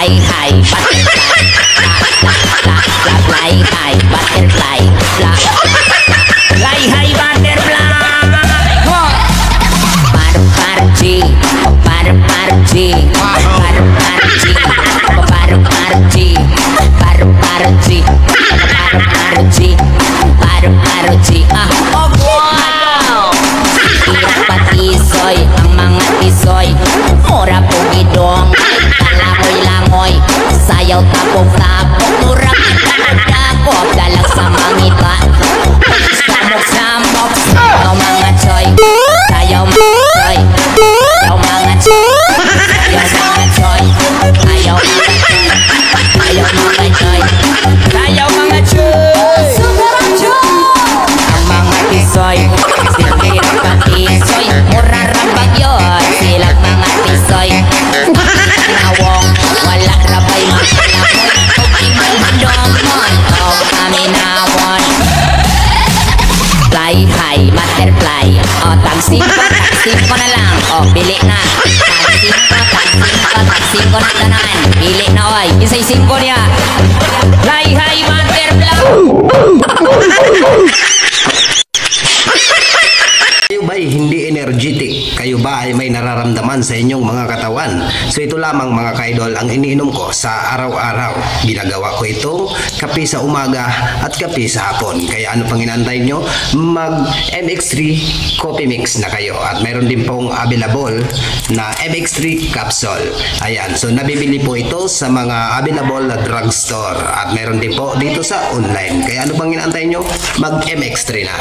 Fly high, butterfly. Fly high, butterfly. Fly high, butterfly. Paru-paru-G, paru-paru-G, paru-paru-G, paru-paru-G, paru-paru-G, paru-paru-G, paru-paru-G. Oh wow! Tira patisoy, ang mga tisoy, mura pugidong, langoy-langoy, sayaw tapok-tapok, mura pagdakop, dalag sa mangita, samok-samok, sayaw mga choy, sayaw mga choy, sayaw mga choy, sayaw mga choy, sayaw mga choy, sayaw mga choy, sayaw mga choy, ang mga tisoy, silbira patisoy, mura rabag yun, silang mga tisoy, nawong, wala rabay magkalakoy, huwag magdomon, o aminawon. Fly high, butterfly. O, tag-5 na lang. O, bili na. Tag-5 na tanan. Bili na, oy. Isa'y 5 niya. Fly high, butterfly. Kayo ba ay hindi energetic? Kayo ba ay may nararamdaman sa inyong mga katawan? So ito lamang mga kaidol ang iniinom ko sa araw-araw. Ginagawa ko itong kape sa umaga at kape sa hapon. Kaya ano pang inaantay nyo? Mag MX3 coffee mix na kayo. At mayroon din pong available na MX3 capsule. Ayan. So nabibili po ito sa mga available na drugstore. At mayroon din po dito sa online. Kaya ano pang inaantay nyo? Mag MX3 na.